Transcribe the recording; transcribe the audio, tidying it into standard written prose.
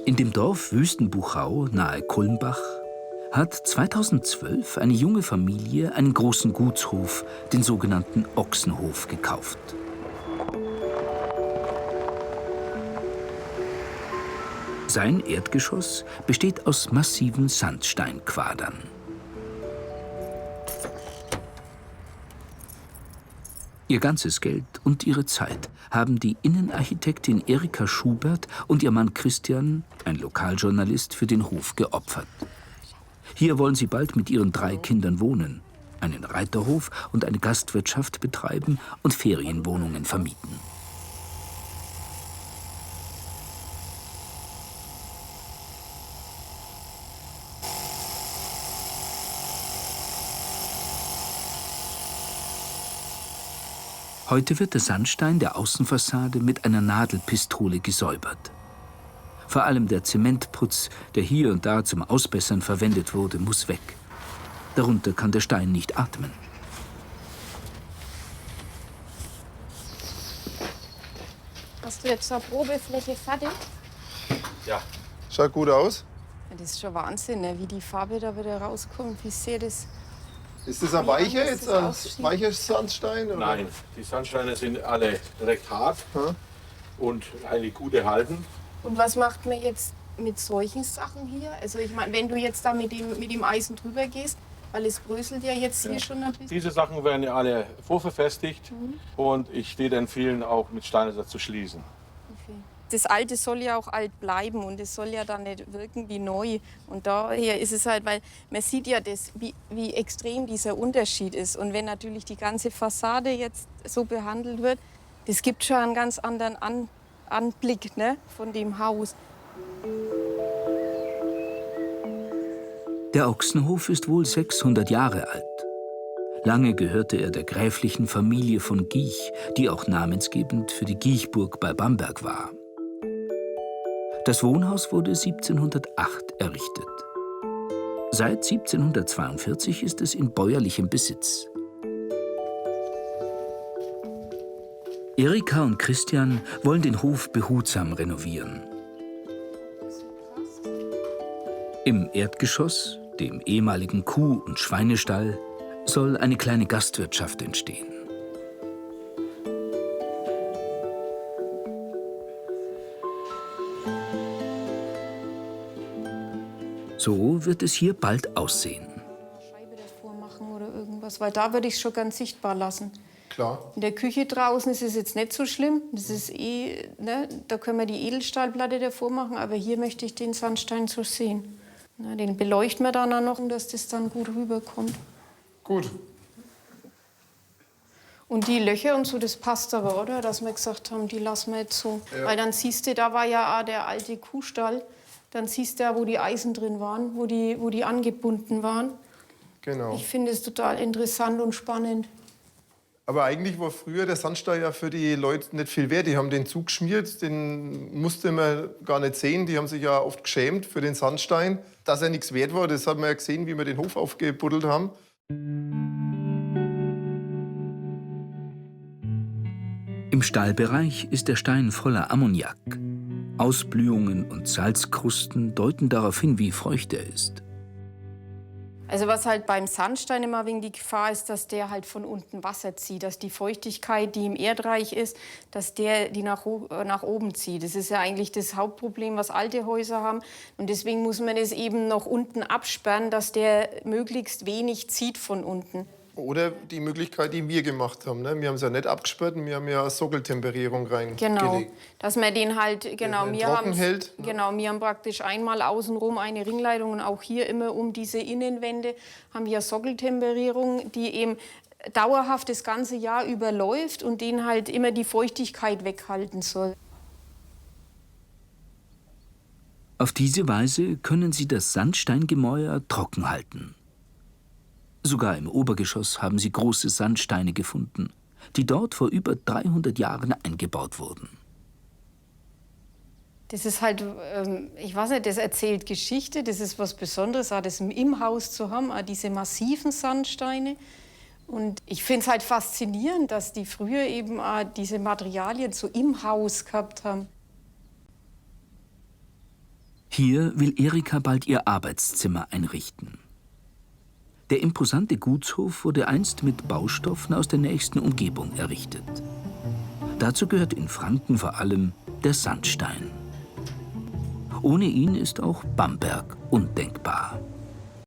In dem Dorf Wüstenbuchau nahe Kulmbach hat 2012 eine junge Familie einen großen Gutshof, den sogenannten Ochsenhof, gekauft. Sein Erdgeschoss besteht aus massiven Sandsteinquadern. Ihr ganzes Geld und ihre Zeit haben die Innenarchitektin Erika Schubert und ihr Mann Christian, ein Lokaljournalist, für den Hof geopfert. Hier wollen sie bald mit ihren 3 Kindern wohnen, einen Reiterhof und eine Gastwirtschaft betreiben und Ferienwohnungen vermieten. Heute wird der Sandstein der Außenfassade mit einer Nadelpistole gesäubert. Vor allem der Zementputz, der hier und da zum Ausbessern verwendet wurde, muss weg. Darunter kann der Stein nicht atmen. Hast du jetzt eine Probefläche fertig? Ja. Schaut gut aus. Ja, das ist schon Wahnsinn, ne? Wie die Farbe da wieder rauskommt. Wie sehr das... Ist das ein weicher jetzt, ein weicher Sandstein? Oder? Nein, die Sandsteine sind alle recht hart und eigentlich gut erhalten. Und was macht man jetzt mit solchen Sachen hier? Also ich meine, wenn du jetzt da mit dem Eisen drüber gehst, weil es bröselt ja jetzt hier schon ein bisschen. Diese Sachen werden ja alle vorverfestigt und ich stehe dann vielen auch mit Steinersatz zu schließen. Okay. Das Alte soll ja auch alt bleiben und es soll ja dann nicht wirken wie neu. Und daher ist es halt, weil man sieht ja, wie extrem dieser Unterschied ist. Und wenn natürlich die ganze Fassade jetzt so behandelt wird, das gibt schon einen ganz anderen Anblick, ne, von dem Haus. Der Ochsenhof ist wohl 600 Jahre alt. Lange gehörte er der gräflichen Familie von Giech, die auch namensgebend für die Giechburg bei Bamberg war. Das Wohnhaus wurde 1708 errichtet. Seit 1742 ist es in bäuerlichem Besitz. Erika und Christian wollen den Hof behutsam renovieren. Im Erdgeschoss, dem ehemaligen Kuh- und Schweinestall, soll eine kleine Gastwirtschaft entstehen. So wird es hier bald aussehen. Scheibe davor machen oder irgendwas, weil da würde ich es schon ganz sichtbar lassen. Klar. In der Küche draußen ist es jetzt nicht so schlimm. Das ist ne, da können wir die Edelstahlplatte davor machen, aber hier möchte ich den Sandstein so sehen. Na, den beleuchten wir dann auch noch, dass das dann gut rüberkommt. Gut. Und die Löcher und so, das passt aber, oder? Dass wir gesagt haben, die lassen wir jetzt so. Ja. Weil dann siehst du, da war ja auch der alte Kuhstall. Dann siehst du ja, wo die Eisen drin waren, wo die angebunden waren. Genau. Ich finde es total interessant und spannend. Aber eigentlich war früher der Sandstein ja für die Leute nicht viel wert. Die haben den zugeschmiert, den musste man gar nicht sehen. Die haben sich ja oft geschämt für den Sandstein. Dass er nichts wert war, das hat man ja gesehen, wie wir den Hof aufgebuddelt haben. Im Stallbereich ist der Stein voller Ammoniak. Ausblühungen und Salzkrusten deuten darauf hin, wie feucht er ist. Also was halt beim Sandstein immer wegen die Gefahr ist, dass der halt von unten Wasser zieht, dass die Feuchtigkeit, die im Erdreich ist, dass die nach oben zieht. Das ist ja eigentlich das Hauptproblem, was alte Häuser haben. Und deswegen muss man es eben noch unten absperren, dass der möglichst wenig zieht von unten. Oder die Möglichkeit, die wir gemacht haben. Ne? Wir haben es ja nicht abgesperrt, wir haben ja Sockeltemperierung reingelegt. Genau, dass man den halt, genau, wir haben praktisch einmal außenrum eine Ringleitung und auch hier immer um diese Innenwände haben wir Sockeltemperierung, die eben dauerhaft das ganze Jahr überläuft und den halt immer die Feuchtigkeit weghalten soll. Auf diese Weise können sie das Sandsteingemäuer trocken halten. Sogar im Obergeschoss haben sie große Sandsteine gefunden, die dort vor über 300 Jahren eingebaut wurden. Das ist halt, ich weiß nicht, das erzählt Geschichte, das ist was Besonderes, auch das im Haus zu haben, auch diese massiven Sandsteine. Und ich finde es halt faszinierend, dass die früher eben auch diese Materialien so im Haus gehabt haben. Hier will Erika bald ihr Arbeitszimmer einrichten. Der imposante Gutshof wurde einst mit Baustoffen aus der nächsten Umgebung errichtet. Dazu gehört in Franken vor allem der Sandstein. Ohne ihn ist auch Bamberg undenkbar.